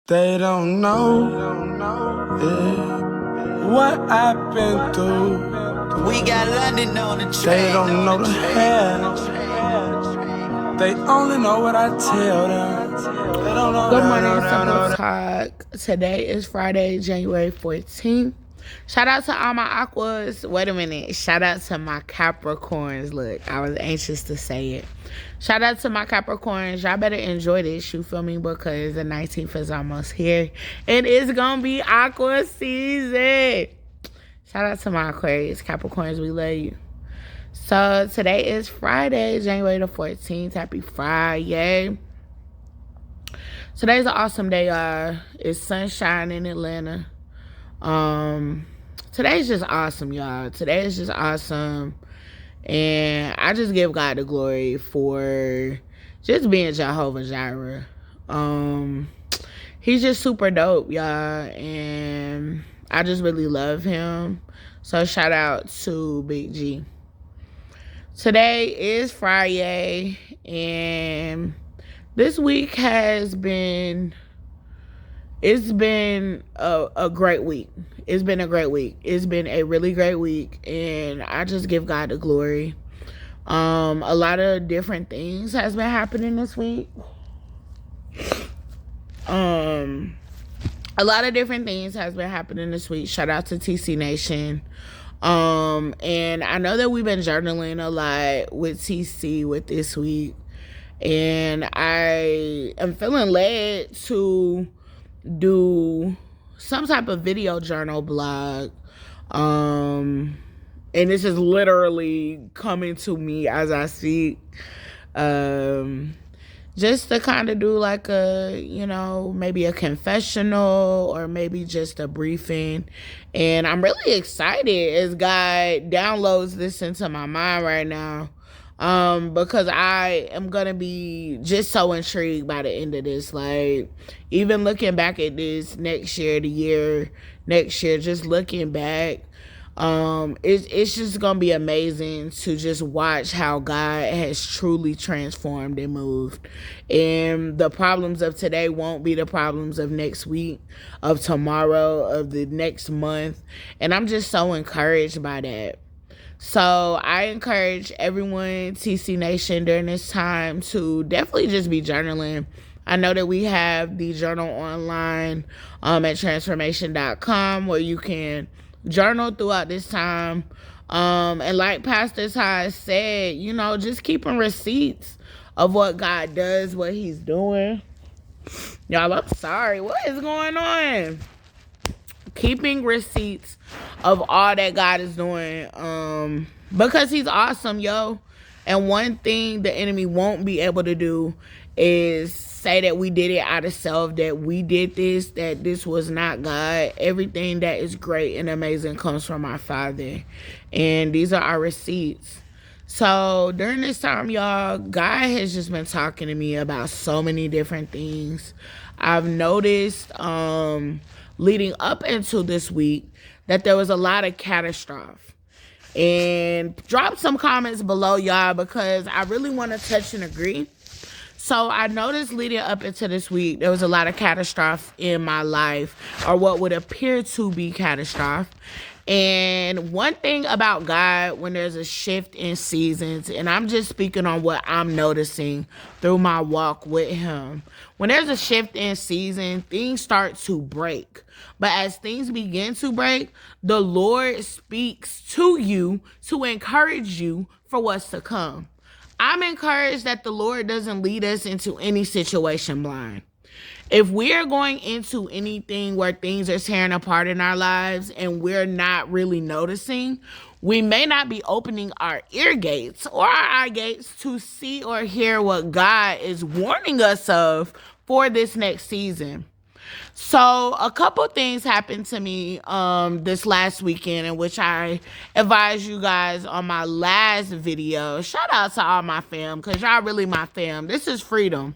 They don't know what I've been through. We got London on the track. They don't know the hell. They only know what I tell them. They don't know. Good morning, Simple Talk. Today is Friday, January 14th. Shout out to all my Aquas. Wait a minute. Shout out to my Capricorns. Look, I was anxious to say it. Shout out to my Capricorns. Y'all better enjoy this, you feel me? Because the 19th is almost here. It is going to be Aqua season. Shout out to my Aquarius. Capricorns, we love you. So today is Friday, January the 14th. Happy Friday. Today's an awesome day, y'all. It's sunshine in Atlanta. Today's just awesome, y'all. Today is just awesome. And I just give God the glory for just being Jehovah Jireh. He's just super dope, y'all. And I just really love him. So shout out to Big G. Today is Friday, and this week has been, it's been a great week. It's been a great week. It's been a really great week, and I just give God the glory. A lot of different things has been happening this week. A lot of different things has been happening this week. Shout out to TC Nation. And I know that we've been journaling a lot with TC with this week. And I am feeling led to do some type of video journal blog. And this is literally coming to me as I speak. Just to kind of do like a, maybe a confessional or maybe just a briefing. And I'm really excited as God downloads this into my mind right now. Because I am going to be just so intrigued by the end of this. Like, even looking back at this next year, just looking back, it's just gonna be amazing to just watch how God has truly transformed and moved. And the problems of today won't be the problems of next week, of tomorrow, of the next month. And I'm just so encouraged by that. So I encourage everyone, TC Nation, during this time to definitely just be journaling. I know that we have the journal online at transformation.com where you can journal throughout this time. And like Pastor Ty said, just keeping receipts of what God does, what he's doing. Y'all, I'm sorry. What is going on? Keeping receipts of all that God is doing. Because he's awesome, yo. And one thing the enemy won't be able to do is say that we did it out of self, that we did this, that this was not God. Everything that is great and amazing comes from our Father. And these are our receipts. So during this time, y'all, God has just been talking to me about so many different things. I've noticed leading up into this week that there was a lot of catastrophe. And drop some comments below, y'all, because I really want to touch and agree. So I noticed leading up into this week, there was a lot of catastrophe in my life, or what would appear to be catastrophe. And one thing about God, when there's a shift in seasons, and I'm just speaking on what I'm noticing through my walk with him. When there's a shift in season, things start to break. But as things begin to break, the Lord speaks to you to encourage you for what's to come. I'm encouraged that the Lord doesn't lead us into any situation blind. If we're going into anything where things are tearing apart in our lives and we're not really noticing, we may not be opening our ear gates or our eye gates to see or hear what God is warning us of for this next season. So a couple things happened to me this last weekend, in which I advised you guys on my last video. Shout out to all my fam, because y'all really my fam. This is freedom.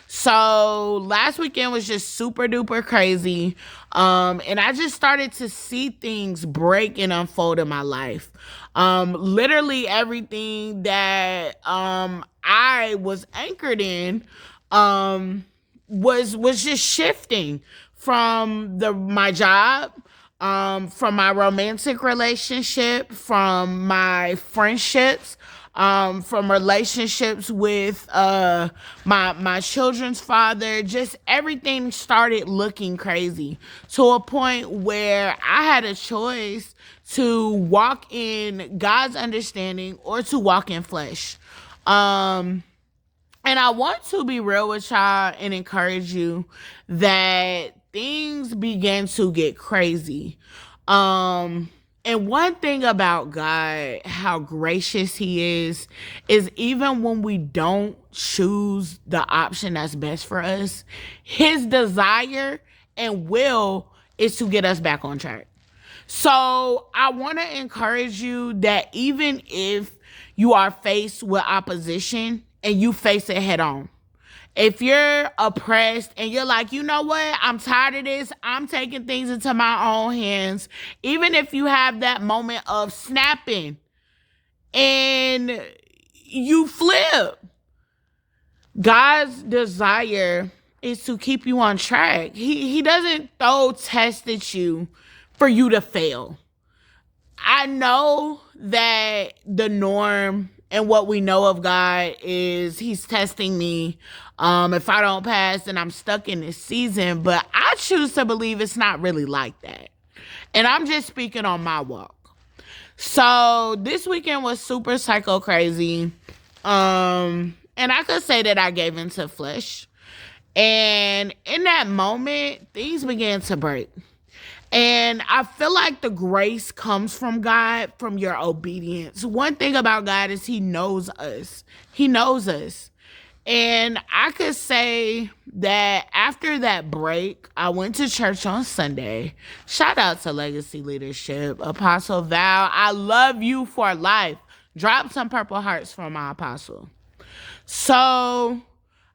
So last weekend was just super duper crazy. And I just started to see things break and unfold in my life. Literally everything that I was anchored in was just shifting from my job, from my romantic relationship, from my friendships, from relationships with my children's father. Just everything started looking crazy to a point where I had a choice to walk in God's understanding or to walk in flesh. And I want to be real with y'all and encourage you that things began to get crazy. And one thing about God, how gracious He is even when we don't choose the option that's best for us, His desire and will is to get us back on track. So I want to encourage you that even if you are faced with opposition and you face it head on, if you're oppressed and you're like, you know what, I'm tired of this, I'm taking things into my own hands, even if you have that moment of snapping and you flip, God's desire is to keep you on track. He doesn't throw tests at you for you to fail. I know that the norm and what we know of God is He's testing me. If I don't pass, then I'm stuck in this season. But I choose to believe it's not really like that. And I'm just speaking on my walk. So this weekend was super psycho crazy. And I could say that I gave into flesh. And in that moment, things began to break. And I feel like the grace comes from God, from your obedience. One thing about God is He knows us. He knows us. And I could say that after that break, I went to church on Sunday. Shout out to Legacy Leadership. Apostle Val, I love you for life. Drop some purple hearts for my apostle. So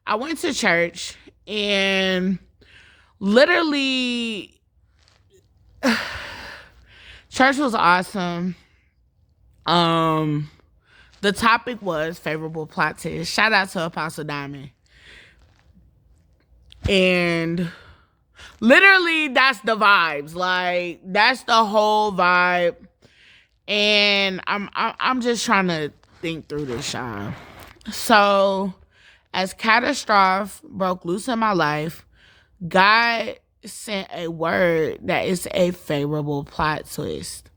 I went to church and literally church was awesome. The topic was favorable plot twist. Shout out to Apostle Diamond. And literally that's the vibes. Like that's the whole vibe. And I'm just trying to think through this, y'all. So as catastrophe broke loose in my life, God sent a word that is a favorable plot twist.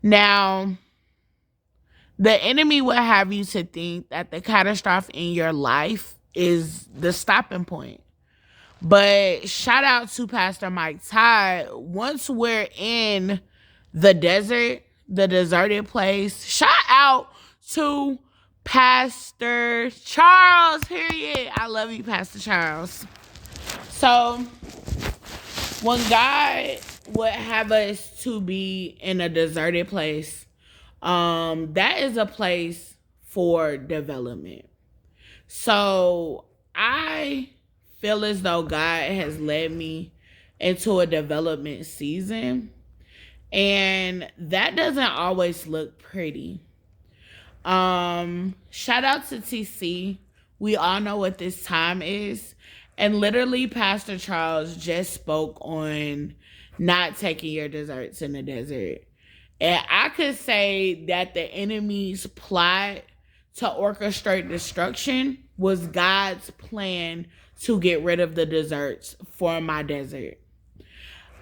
Now, the enemy will have you to think that the catastrophe in your life is the stopping point. But shout out to Pastor Mike Todd. Once we're in the desert, the deserted place, shout out to Pastor Charles. Period. I love you, Pastor Charles. So when God would have us to be in a deserted place, that is a place for development. So I feel as though God has led me into a development season, and that doesn't always look pretty. Shout out to TC. We all know what this time is. And literally, Pastor Charles just spoke on not taking your desserts in the desert. And I could say that the enemy's plot to orchestrate destruction was God's plan to get rid of the desserts for my desert.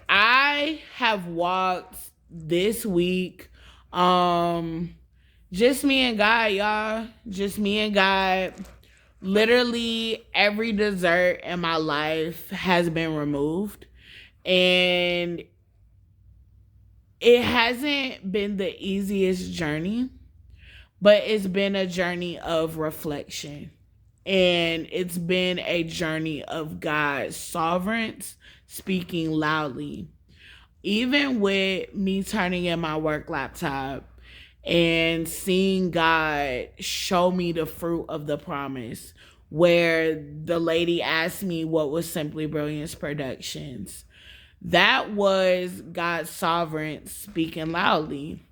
I have walked this week, just me and God, y'all. Just me and God. Literally every dessert in my life has been removed. And it hasn't been the easiest journey, but it's been a journey of reflection. And it's been a journey of God's sovereigns speaking loudly. Even with me turning in my work laptop and seeing God show me the fruit of the promise, where the lady asked me what was Simply Brilliance Productions. That was God's sovereign speaking loudly.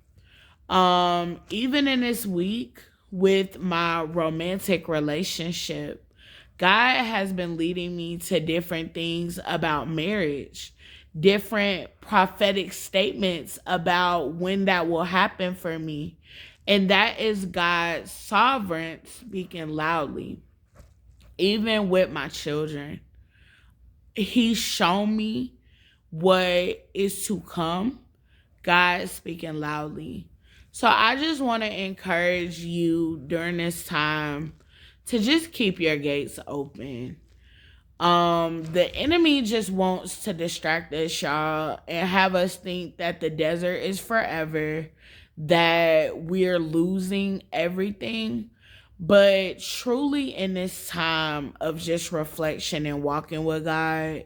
Even in this week with my romantic relationship, God has been leading me to different things about marriage, different prophetic statements about when that will happen for me. And that is God's sovereign speaking loudly. Even with my children, He's shown me what is to come. God speaking loudly. So I just want to encourage you during this time to just keep your gates open. The enemy just wants to distract us, y'all, and have us think that the desert is forever, that we're losing everything. But truly, in this time of just reflection and walking with God,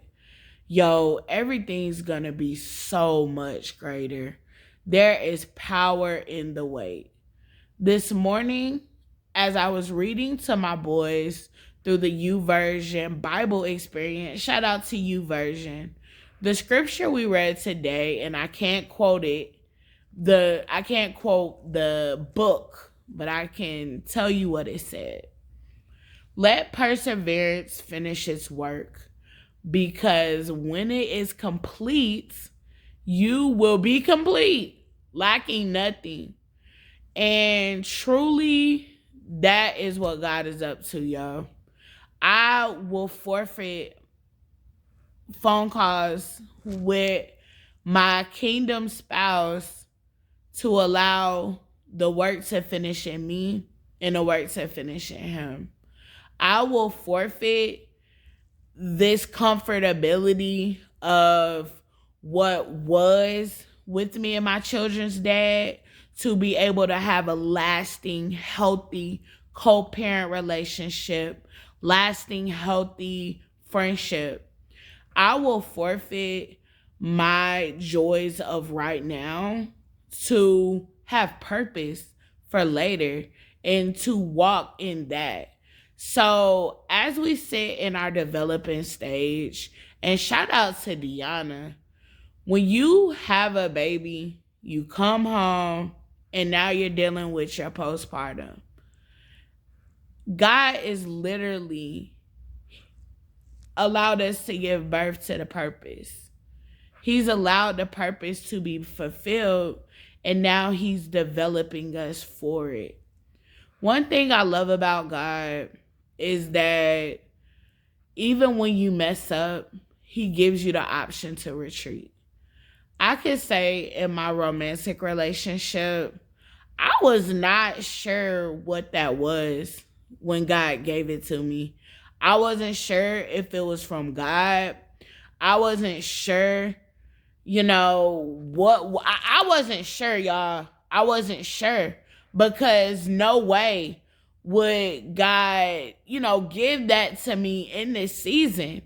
yo, everything's gonna be so much greater. There is power in the wait. This morning, as I was reading to my boys through the U Version Bible experience, shout out to U Version. The scripture we read today, and I can't quote the book, but I can tell you what it said. Let perseverance finish its work, because when it is complete, you will be complete, lacking nothing. And truly, that is what God is up to, y'all. I will forfeit phone calls with my kingdom spouse to allow the work to finish in me and the work to finish in him. I will forfeit this comfortability of what was with me and my children's dad to be able to have a lasting, healthy co-parent relationship, lasting, healthy friendship. I will forfeit my joys of right now to have purpose for later and to walk in that. So as we sit in our developing stage, and shout out to Deanna, when you have a baby, you come home, and now you're dealing with your postpartum. God is literally allowed us to give birth to the purpose. He's allowed the purpose to be fulfilled, and now He's developing us for it. One thing I love about God is that even when you mess up, He gives you the option to retreat. I could say in my romantic relationship, I was not sure what that was when God gave it to me. I wasn't sure if it was from God. I wasn't sure, I wasn't sure, y'all. I wasn't sure, because no way would God, give that to me in this season.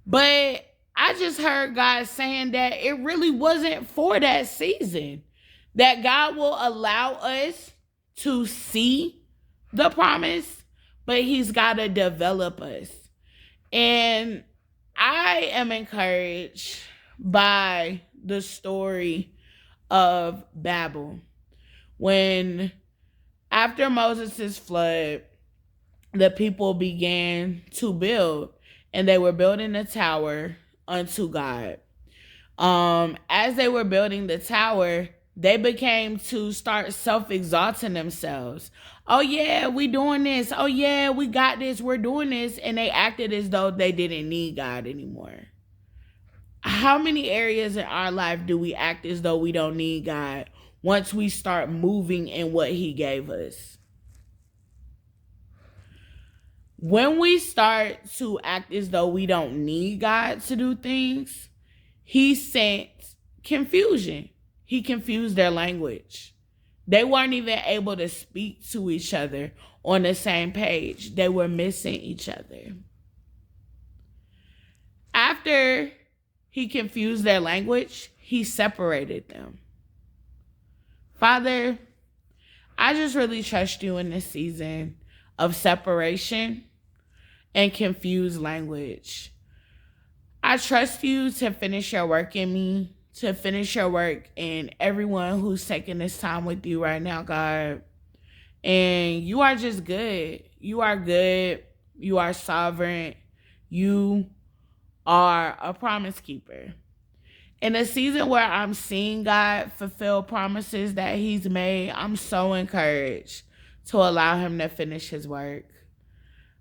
But I just heard God saying that it really wasn't for that season. That God will allow us to see the promise, but He's got to develop us. And I am encouraged by the story of Babel. When after Moses' flood, the people began to build, and they were building a tower unto God. As they were building the tower, they became to start self-exalting themselves. Oh yeah, we doing this. Oh yeah, we got this. We're doing this. And they acted as though they didn't need God anymore. How many areas in our life do we act as though we don't need God once we start moving in what He gave us? When we start to act as though we don't need God to do things, He sent confusion. He confused their language. They weren't even able to speak to each other on the same page. They were missing each other. After He confused their language, He separated them. Father, I just really trust You in this season of separation and confused language. I trust You to finish Your work in me, to finish Your work in everyone who's taking this time with You right now, God. And You are just good. You are good. You are sovereign. You are a promise keeper. In a season where I'm seeing God fulfill promises that he's made, I'm so encouraged to allow him to finish his work.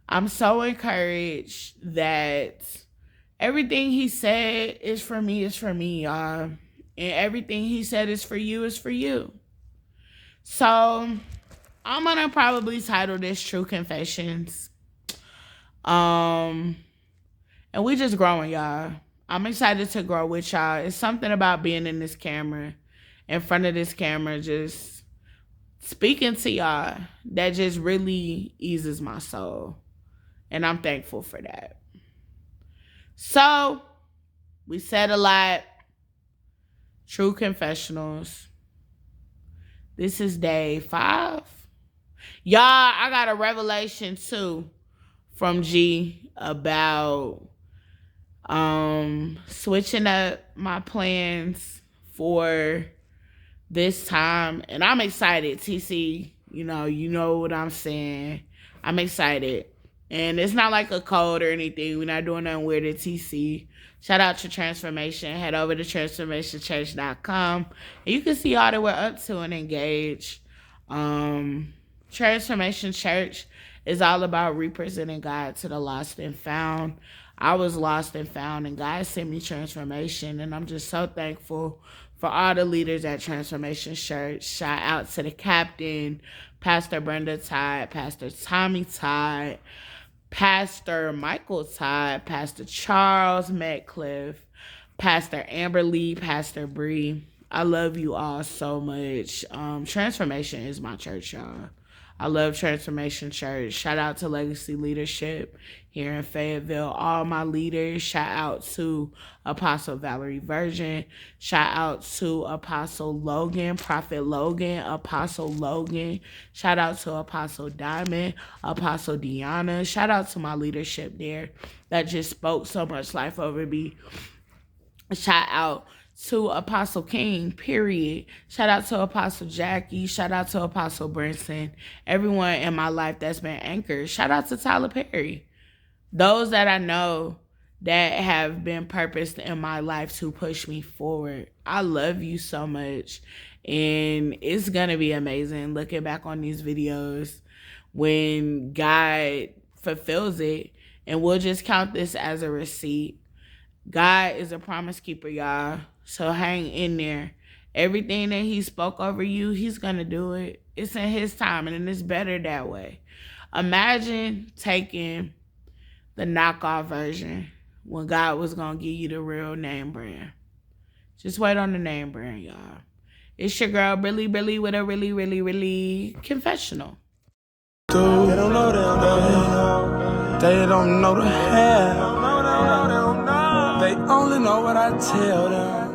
I'm so encouraged that everything he said is for me, y'all. And everything he said is for you, is for you. So I'm gonna probably title this True Confessions. And we just growing, y'all. I'm excited to grow with y'all. It's something about being in this camera, in front of this camera, just speaking to y'all that just really eases my soul. And I'm thankful for that. So, we said a lot. True Confessionals. This is day 5. Y'all, I got a revelation too from G about switching up my plans for this time. And I'm excited, TC. You know what I'm saying. I'm excited. And it's not like a code or anything. We're not doing nothing weird at TC. Shout out to Transformation. Head over to transformationchurch.com. And you can see all that we're up to and engage. Transformation Church is all about representing God to the lost and found. I was lost and found, and God sent me transformation. And I'm just so thankful for all the leaders at Transformation Church. Shout out to the captain, Pastor Brenda Todd, Pastor Tommy Todd, Pastor Michael Todd, Pastor Charles Metcalf, Pastor Amber Lee, Pastor Bree. I love you all so much. Transformation is my church, y'all. I love Transformation Church. Shout out to Legacy Leadership here in Fayetteville. All my leaders. Shout out to Apostle Valerie Virgin. Shout out to Apostle Logan, Prophet Logan, Apostle Logan. Shout out to Apostle Diamond, Apostle Deanna. Shout out to my leadership there that just spoke so much life over me. Shout out to Apostle King, period. Shout out to Apostle Jackie. Shout out to Apostle Brinson. Everyone in my life that's been anchored. Shout out to Tyler Perry. Those that I know that have been purposed in my life to push me forward. I love you so much. And it's going to be amazing looking back on these videos when God fulfills it. And we'll just count this as a receipt. God is a promise keeper, y'all. So hang in there. Everything that he spoke over you, he's going to do it. It's in his time, and it's better that way. Imagine taking the knockoff version when God was going to give you the real name brand. Just wait on the name brand, y'all. It's your girl, Billy with a really confessional. Dude, they don't know that. They don't know the half. They only know what I tell them.